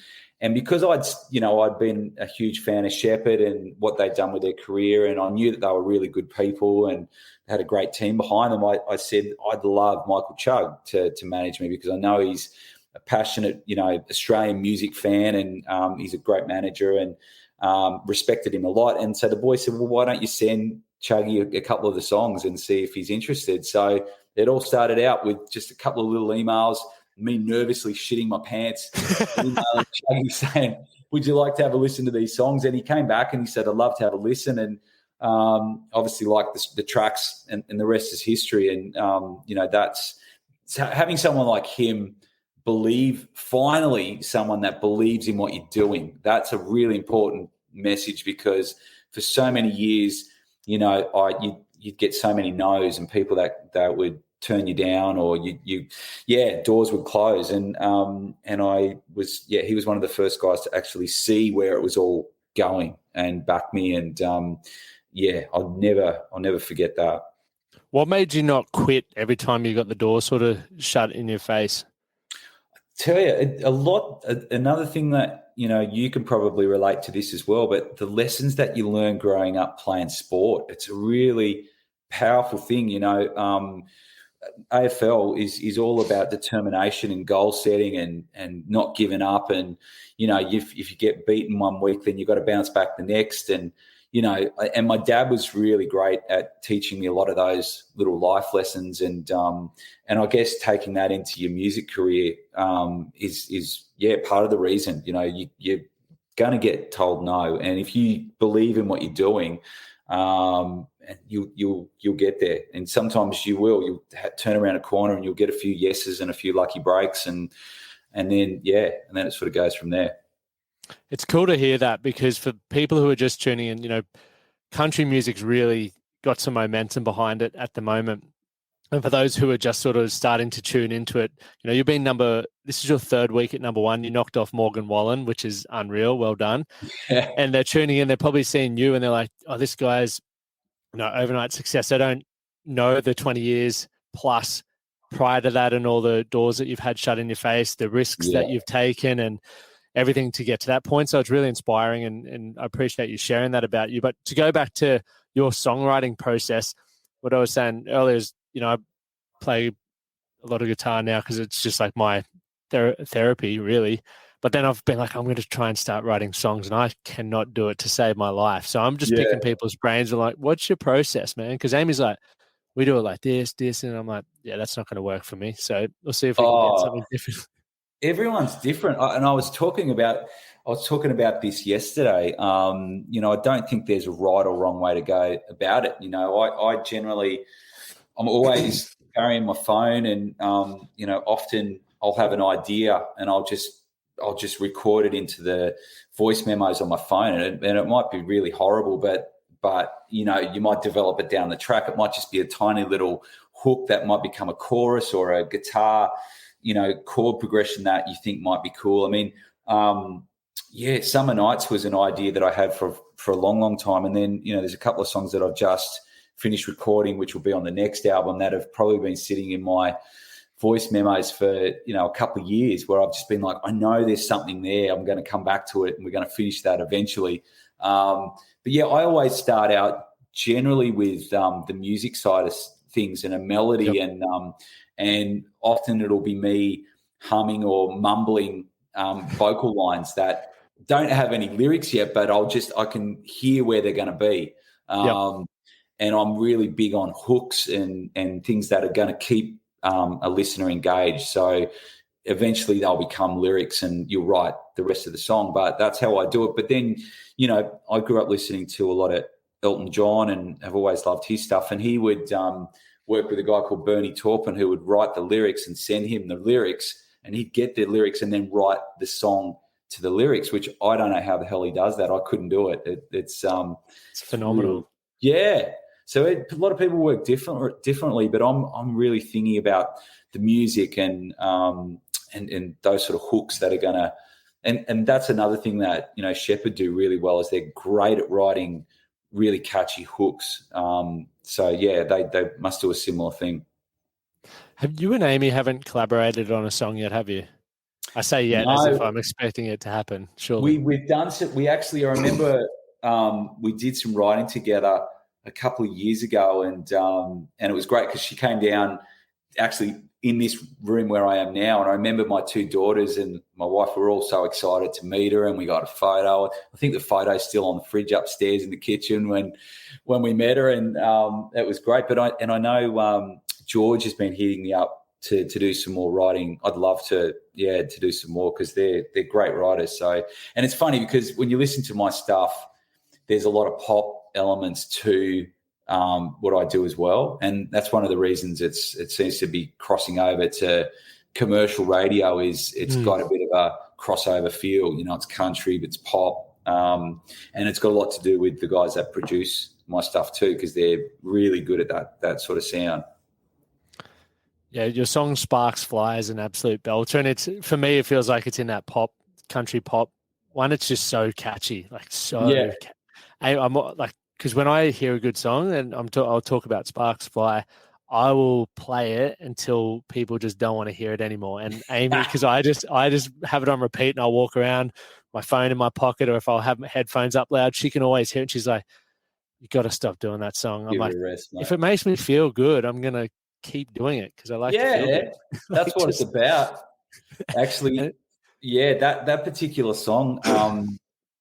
because I'd been a huge fan of Shepherd and what they'd done with their career, and I knew that they were really good people and had a great team behind them, I said I'd love Michael Chugg to manage me, because I know he's a passionate, Australian music fan, and he's a great manager, and respected him a lot. And so the boys said, well, why don't you send Chuggy a couple of the songs and see if he's interested? So it all started out with just a couple of little emails, me nervously shitting my pants, emailing Chuggy saying, would you like to have a listen to these songs? And he came back and he said, I'd love to have a listen. And obviously like the tracks, and the rest is history. And, that's having someone like him finally someone that believes in what you're doing. That's a really important message, because for so many years, you'd get so many no's and people that would turn you down, or doors would close. And he was one of the first guys to actually see where it was all going and back me. And I'll never forget that. What made you not quit every time you got the door sort of shut in your face? Tell you a lot. Another thing that you can probably relate to this as well, but the lessons that you learn growing up playing sport, it's a really powerful thing. AFL is all about determination and goal setting and not giving up. And if you get beaten one week, then you've got to bounce back the next. And and my dad was really great at teaching me a lot of those little life lessons. And I guess taking that into your music career is part of the reason. You're going to get told no, and if you believe in what you're doing, you'll get there. And sometimes you'll turn around a corner and you'll get a few yeses and a few lucky breaks, and then it sort of goes from there. It's cool to hear that, because for people who are just tuning in, country music's really got some momentum behind it at the moment. And for those who are just sort of starting to tune into it, you've been this is your third week at number one. You knocked off Morgan Wallen, which is unreal. Well done. Yeah. And they're tuning in. They're probably seeing you and they're like, oh, this guy's overnight success. They don't know the 20 years plus prior to that and all the doors that you've had shut in your face, the risks that you've taken and everything to get to that point. So it's really inspiring, and I appreciate you sharing that about you. But to go back to your songwriting process, what I was saying earlier is, I play a lot of guitar now because it's just like my therapy, really. But then I've been like, I'm going to try and start writing songs, and I cannot do it to save my life. So I'm just picking people's brains and like, what's your process, man? Because Amy's like, we do it like this, and I'm like, yeah, that's not going to work for me. So we'll see if we can get something different. Everyone's different, and I was talking about this yesterday. I don't think there's a right or wrong way to go about it. I'm always carrying my phone, and often I'll have an idea and I'll just record it into the voice memos on my phone, and it might be really horrible, but you might develop it down the track. It might just be a tiny little hook that might become a chorus, or a guitar chord progression that you think might be cool. I mean, Summer Nights was an idea that I had for a long, long time. And then, there's a couple of songs that I've just finished recording, which will be on the next album, that have probably been sitting in my voice memos for, a couple of years, where I've just been like, I know there's something there. I'm going to come back to it and we're going to finish that eventually. I always start out generally with the music side of things and a melody, and often it'll be me humming or mumbling vocal lines that don't have any lyrics yet, but I can hear where they're going to be. and I'm really big on hooks and things that are going to keep a listener engaged. So eventually they'll become lyrics and you'll write the rest of the song, but that's how I do it. But then, I grew up listening to a lot of Elton John and have always loved his stuff. And he would work with a guy called Bernie Taupin who would write the lyrics and send him the lyrics, and he'd get the lyrics and then write the song to the lyrics, which I don't know how the hell he does that. I couldn't do it. It's phenomenal. Yeah. So a lot of people work differently, but I'm really thinking about the music and those sort of hooks that are going to, and that's another thing that, Shepherd do really well is they're great at writing really catchy hooks. So yeah, they must do a similar thing. Have you and Amy haven't collaborated on a song yet, have you? I say yet as if I'm expecting it to happen. Surely. We've done some, I remember we did some writing together a couple of years ago, and it was great because she came down actually in this room where I am now, and I remember my two daughters and my wife were all so excited to meet her, and we got a photo. I think the photo's still on the fridge upstairs in the kitchen when we met her, and it was great. But I know George has been hitting me up to do some more writing. I'd love to do some more because they're great writers. So, and it's funny because when you listen to my stuff, there's a lot of pop elements to what I do as well, and that's one of the reasons it seems to be crossing over to commercial radio. It's got a bit of a crossover feel. It's country, but it's pop, and it's got a lot to do with the guys that produce my stuff too, because they're really good at that sort of sound. Yeah, your song "Sparks Fly" is an absolute belter, and it's, for me, it feels like it's in that pop, country pop one. It's just so catchy, like so. Yeah. I'm like, because when I hear a good song, and I'll talk about Sparks Fly, I will play it until people just don't want to hear it anymore. And Amy, because I just have it on repeat, and I'll walk around, my phone in my pocket, or if I'll have my headphones up loud, she can always hear it. And she's like, "You got to stop doing that song." I'm like, if it makes me feel good, I'm gonna keep doing it because I like to feel good. That's what it's about. Actually, that particular song,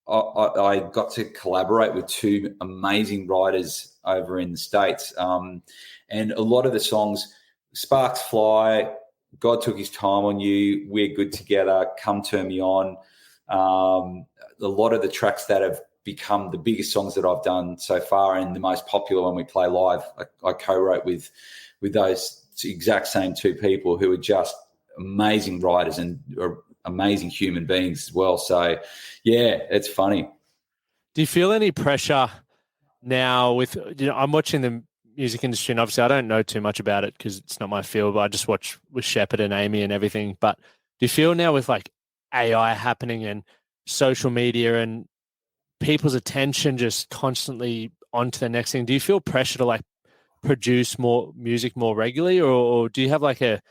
I got to collaborate with two amazing writers over in the States, and a lot of the songs, Sparks Fly, God Took His Time on You, We're Good Together, Come Turn Me On, a lot of the tracks that have become the biggest songs that I've done so far and the most popular when we play live, I co-wrote with those exact same two people who are just amazing writers and are amazing human beings as well. So, yeah, it's funny. Do you feel any pressure now with, I'm watching the music industry, and obviously I don't know too much about it because it's not my field, but I just watch with Shepherd and Amy and everything. But do you feel now with like AI happening and social media and people's attention just constantly onto the next thing, do you feel pressure to like produce more music more regularly, or do you have like a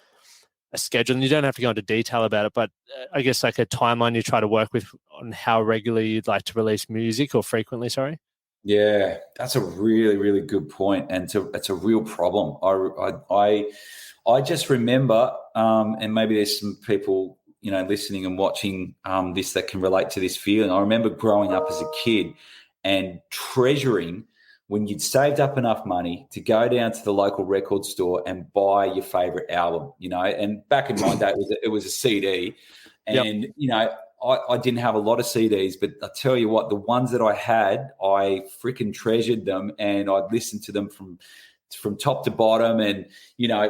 schedule? And you don't have to go into detail about it, but I guess like a timeline you try to work with on how regularly you'd like to release music, or frequently, sorry? Yeah, that's a really, really good point, and it's a real problem. I just remember, and maybe there's some people listening and watching this that can relate to this feeling. I remember growing up as a kid and treasuring when you'd saved up enough money to go down to the local record store and buy your favorite album, and back in my day it was a CD, and I didn't have a lot of CDs, but I tell you what, the ones that I had, I freaking treasured them, and I'd listen to them from top to bottom, and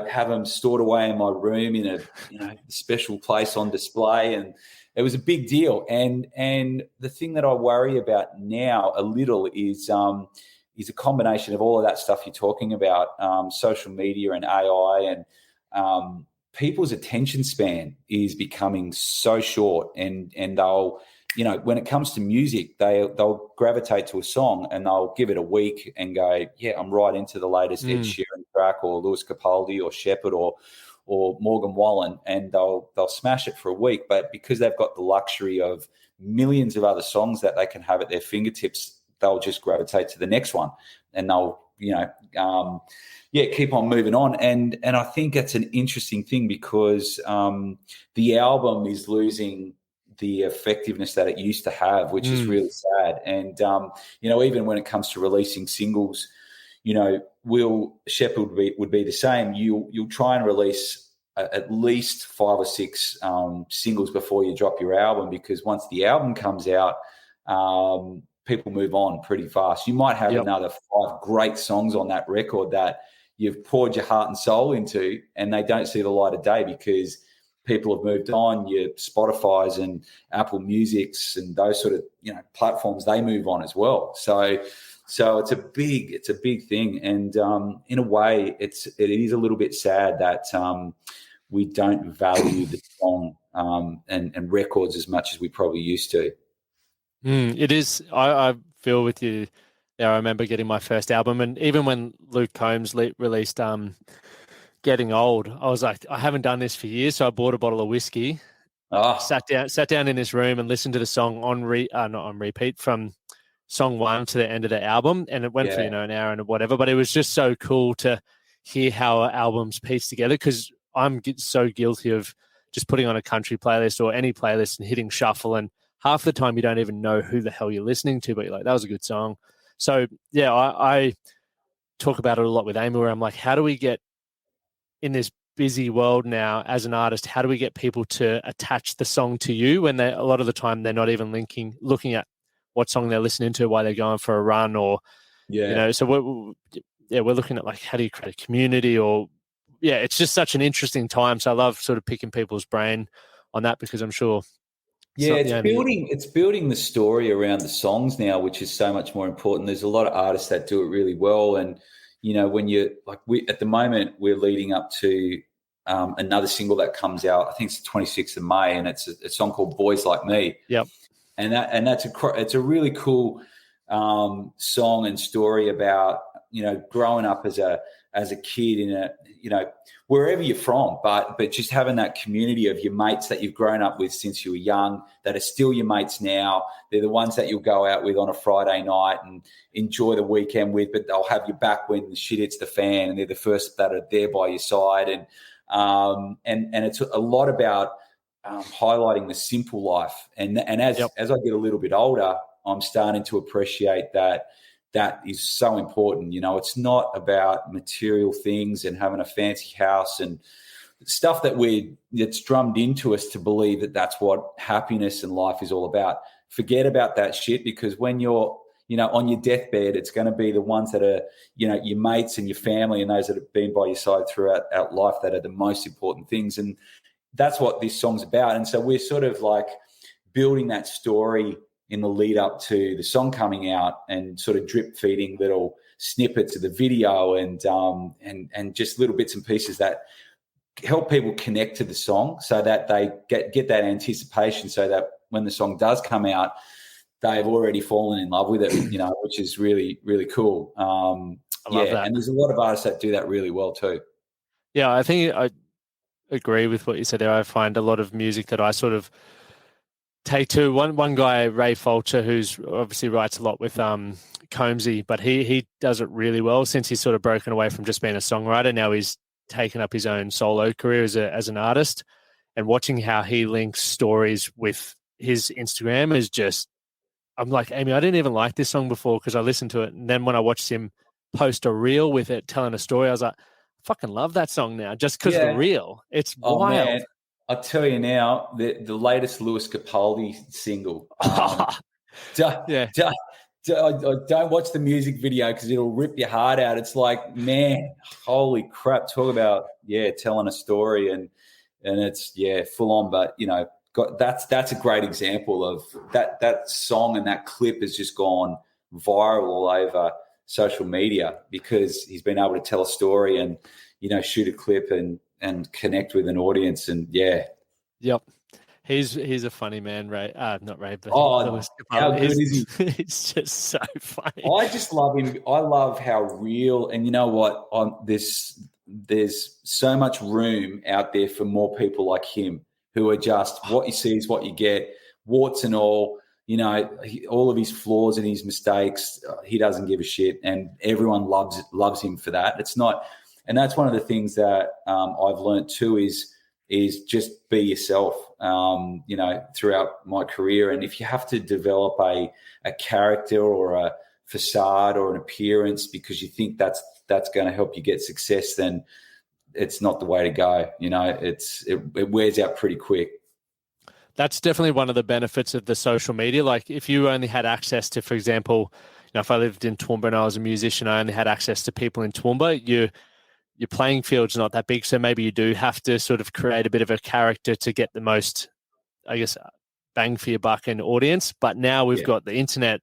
have them stored away in my room in a special place on display, and it was a big deal. And the thing that I worry about now a little is a combination of all of that stuff you're talking about, social media and AI, and people's attention span is becoming so short, and they'll, when it comes to music, they'll gravitate to a song and they'll give it a week and go, yeah, I'm right into the latest Ed Sheeran track or Lewis Capaldi or Shepherd or Morgan Wallen, and they'll smash it for a week. But because they've got the luxury of millions of other songs that they can have at their fingertips, they'll just gravitate to the next one, and they'll keep on moving on. And I think that's an interesting thing because the album is losing the effectiveness that it used to have, which is really sad. And even when it comes to releasing singles, Will Shepherd would be the same. You'll try and release at least 5 or 6 singles before you drop your album, because once the album comes out, people move on pretty fast. You might have another 5 great songs on that record that you've poured your heart and soul into, and they don't see the light of day because people have moved on. Your Spotify's and Apple Music's and those sort of platforms, they move on as well. So it's a big thing, and in a way, it is a little bit sad that we don't value the song and records as much as we probably used to. It is. I feel with you there. I remember getting my first album, and even when Luke Combs released Getting Old, I was like, I haven't done this for years, so I bought a bottle of whiskey, sat down in this room and listened to the song not on repeat from song 1 to the end of the album, and it went for an hour and whatever. But it was just so cool to hear how albums piece together, because I'm so guilty of just putting on a country playlist or any playlist and hitting shuffle, and half the time you don't even know who the hell you're listening to, but you're like, that was a good song. So yeah, I talk about it a lot with Amy, where I'm like, how do we get in this busy world now as an artist, how do we get people to attach the song to you when a lot of the time they're not even looking at what song they're listening to while they're going for a run, or so we're looking at like, how do you create a community, or it's just such an interesting time. So I love sort of picking people's brain on that, because I'm sure it's building the story around the songs now, which is so much more important. There's a lot of artists that do it really well, and when you're like, at the moment we're leading up to another single that comes out. I think it's the 26th of May, and it's a song called Boys Like Me. Yep. And it's a really cool song and story about growing up as a kid in wherever you're from, but just having that community of your mates that you've grown up with since you were young, that are still your mates now. They're the ones that you'll go out with on a Friday night and enjoy the weekend with, but they'll have your back when the shit hits the fan, and they're the first that are there by your side. And it's a lot about highlighting the simple life. And as I get a little bit older, I'm starting to appreciate that is so important. It's not about material things and having a fancy house and stuff it's drummed into us to believe that that's what happiness and life is all about. Forget about that shit, because when you're, on your deathbed, it's going to be the ones that are, your mates and your family and those that have been by your side throughout life that are the most important things. And that's what this song's about. And so we're sort of like building that story in the lead up to the song coming out, and sort of drip feeding little snippets of the video and just little bits and pieces that help people connect to the song, so that they get that anticipation, so that when the song does come out, they've already fallen in love with it, which is really, really cool. I love that. And there's a lot of artists that do that really well too. Yeah, I think I agree with what you said there. I find a lot of music that I sort of take to one guy, Ray Fulcher, who's obviously writes a lot with Combsy, but he does it really well since he's sort of broken away from just being a songwriter. Now he's taken up his own solo career as an artist, and watching how he links stories with his Instagram is just, I'm like, Amy, I didn't even like this song before because I listened to it, and then when I watched him post a reel with it telling a story, I was like, I fucking love that song now just because of the reel. It's wild. Man. I'll tell you now, the latest Lewis Capaldi single. Don't watch the music video because it'll rip your heart out. It's like, man, holy crap! Talk about telling a story, and it's full on. But that's a great example of that song, and that clip has just gone viral all over social media because he's been able to tell a story and shoot a clip and connect with an audience, and he's a funny man, Ray. Not Ray, but how good is he? He's just so funny. I just love him. I love how real, and you know what? There's so much room out there for more people like him who are just what you see is what you get, warts and all. All of his flaws and his mistakes, he doesn't give a shit, and everyone loves him for that. It's not. And that's one of the things that I've learned too is just be yourself, throughout my career. And if you have to develop a character or a facade or an appearance because you think that's going to help you get success, then it's not the way to go. It wears out pretty quick. That's definitely one of the benefits of the social media. Like if you only had access to, for example, if I lived in Toowoomba and I was a musician, I only had access to people in Toowoomba, your playing field's not that big. So maybe you do have to sort of create a bit of a character to get the most, I guess, bang for your buck and audience. But now we've got the internet,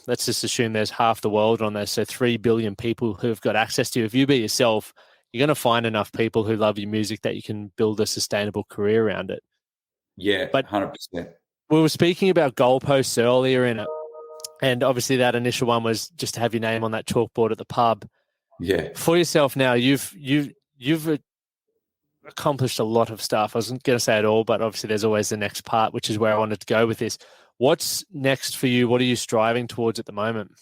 let's just assume there's half the world on there. So 3 billion people who've got access to you. If you be yourself, you're going to find enough people who love your music that you can build a sustainable career around it. Yeah, but 100%. We were speaking about goalposts earlier in it, and obviously that initial one was just to have your name on that chalkboard at the pub. Yeah. For yourself now, you've accomplished a lot of stuff. I wasn't going to say it all, but obviously there's always the next part, which is where I wanted to go with this. What's next for you? What are you striving towards at the moment?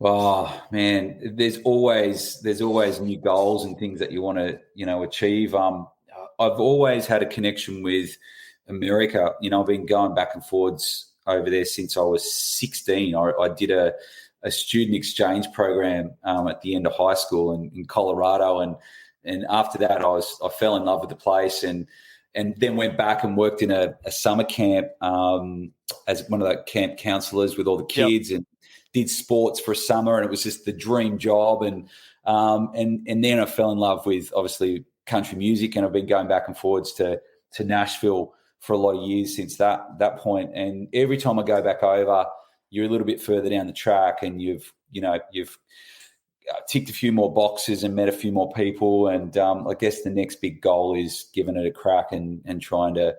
Oh man, there's always new goals and things that you want to achieve. I've always had a connection with America. I've been going back and forwards over there since I was 16. I did a student exchange program at the end of high school in Colorado, and after that I fell in love with the place and then went back and worked in a summer camp as one of the camp counselors with all the kids and did sports for a summer, and it was just the dream job. And then I fell in love with obviously country music, and I've been going back and forwards to Nashville for a lot of years since that point. And every time I go back over, you're a little bit further down the track, and you've ticked a few more boxes and met a few more people. And I guess the next big goal is giving it a crack and trying to,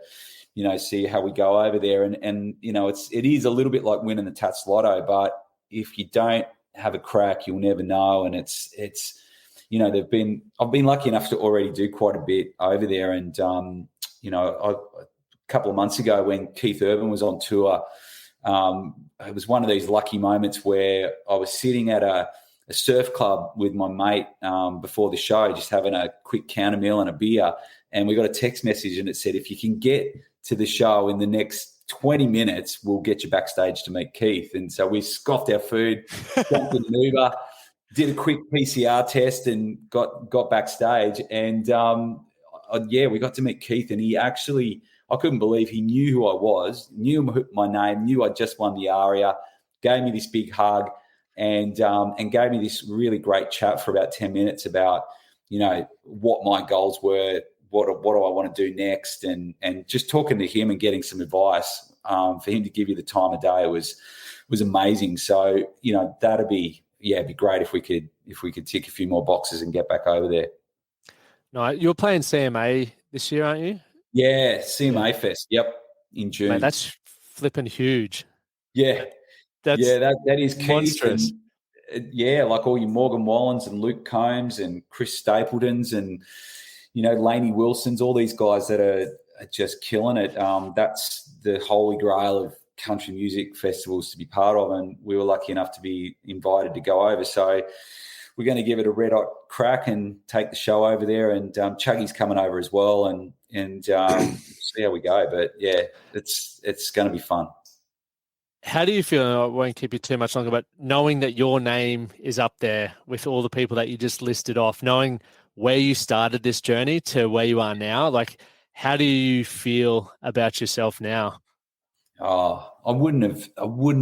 see how we go over there. And it is a little bit like winning the Tats Lotto, but if you don't have a crack, you'll never know. And it's I've been lucky enough to already do quite a bit over there. And, a couple of months ago when Keith Urban was on tour, it was one of these lucky moments where I was sitting at a surf club with my mate before the show, just having a quick counter meal and a beer. And we got a text message and it said, if you can get to the show in the next 20 minutes, we'll get you backstage to meet Keith. And so we scoffed our food, jumped in an Uber, did a quick PCR test and got backstage. And, we got to meet Keith, and he actually, I couldn't believe he knew who I was, knew my name, knew I just won the ARIA, gave me this big hug, and gave me this really great chat for about 10 minutes about, what my goals were, what do I want to do next, and just talking to him and getting some advice for him to give you the time of day was amazing. So, that'd be great if we could tick a few more boxes and get back over there. No, you're playing CMA this year, aren't you? Yeah, CMA Fest. Yep, in June. Mate, that's flipping huge. Yeah, that is monstrous. Like all your Morgan Wallens and Luke Combs and Chris Stapletons and Laney Wilsons, all these guys that are just killing it. That's the holy grail of country music festivals to be part of, and we were lucky enough to be invited to go over. So we're going to give it a red hot crack and take the show over there. And Chuggy's coming over as well, and see how we go. But yeah, it's going to be fun. How do you feel? I won't keep you too much longer, but knowing that your name is up there with all the people that you just listed off, knowing where you started this journey to where you are now, like, how do you feel about yourself now? Oh, I wouldn't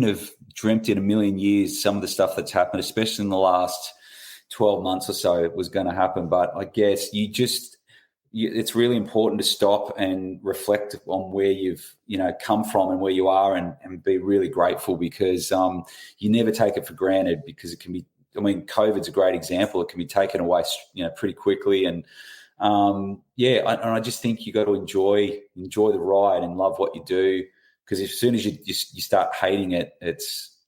have dreamt in a million years some of the stuff that's happened, especially in the last 12 months or so, it was going to happen. But I guess it's really important to stop and reflect on where you've, come from and where you are, and be really grateful, because you never take it for granted, because it can be, COVID's a great example. It can be taken away, pretty quickly. And I just think you got to enjoy the ride and love what you do, because as soon as you start hating it,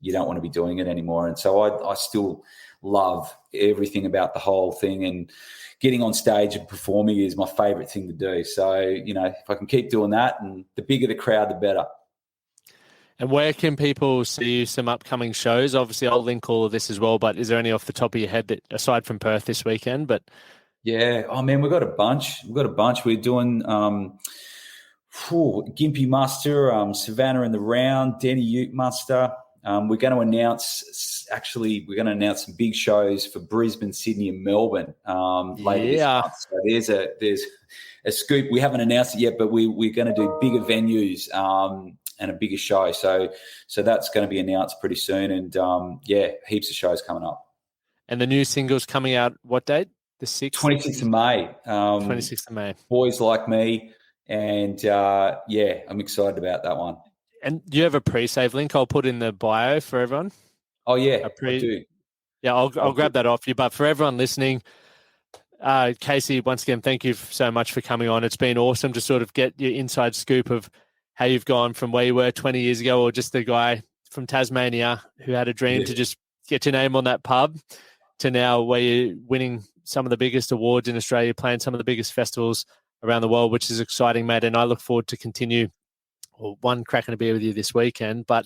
you don't want to be doing it anymore. And so I still love everything about the whole thing, and getting on stage and performing is my favorite thing to do. So, if I can keep doing that, and the bigger the crowd, the better. And where can people see some upcoming shows? Obviously, I'll link all of this as well, but is there any off the top of your head that, aside from Perth this weekend? But yeah, we've got a bunch. We're doing Gympie Muster, Savannah in the Round, Denny Ute Muster, we're going to announce some big shows for Brisbane, Sydney, and Melbourne later this month. So there's a scoop. We haven't announced it yet, but we're going to do bigger venues and a bigger show. So that's going to be announced pretty soon. And heaps of shows coming up. And the new single's coming out what date? The 6th? 26th of May. 26th of May. Boys Like Me. And I'm excited about that one. And do you have a pre-save link I'll put in the bio for everyone? Oh, yeah, I do. Yeah, I'll grab that off you. But for everyone listening, Casey, once again, thank you so much for coming on. It's been awesome to sort of get your inside scoop of how you've gone from where you were 20 years ago, or just the guy from Tasmania who had a dream to just get your name on that pub, to now where you're winning some of the biggest awards in Australia, playing some of the biggest festivals around the world, which is exciting, mate. And I look forward to continue, cracking a beer with you this weekend, but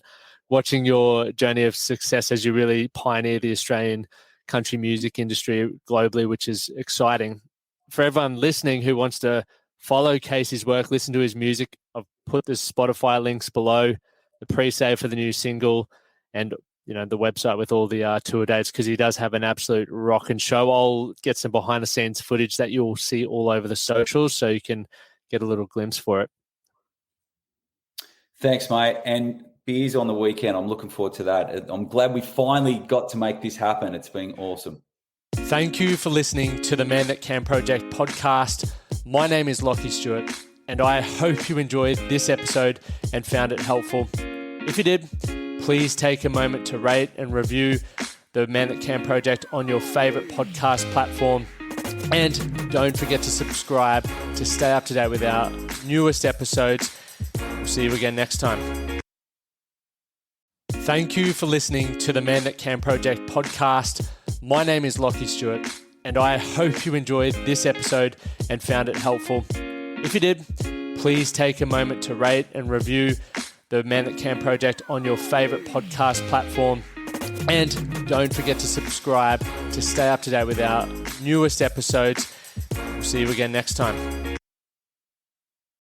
watching your journey of success as you really pioneer the Australian country music industry globally, which is exciting. For everyone listening who wants to follow Casey's work, listen to his music, I've put the Spotify links below, the pre-save for the new single, and the website with all the tour dates, because he does have an absolute rockin' show. I'll get some behind the scenes footage that you'll see all over the socials, so you can get a little glimpse for it. Thanks, mate. And beers on the weekend. I'm looking forward to that. I'm glad we finally got to make this happen. It's been awesome. Thank you for listening to the Man That Can Project podcast. My name is Lachlan Stuart, and I hope you enjoyed this episode and found it helpful. If you did, please take a moment to rate and review the Man That Can Project on your favorite podcast platform. And don't forget to subscribe to stay up to date with our newest episodes. We'll see you again next time. Thank you for listening to the Man That Can Project podcast. My name is Lachlan Stuart, and I hope you enjoyed this episode and found it helpful. If you did, please take a moment to rate and review the Man That Can Project on your favorite podcast platform. And don't forget to subscribe to stay up to date with our newest episodes. We'll see you again next time.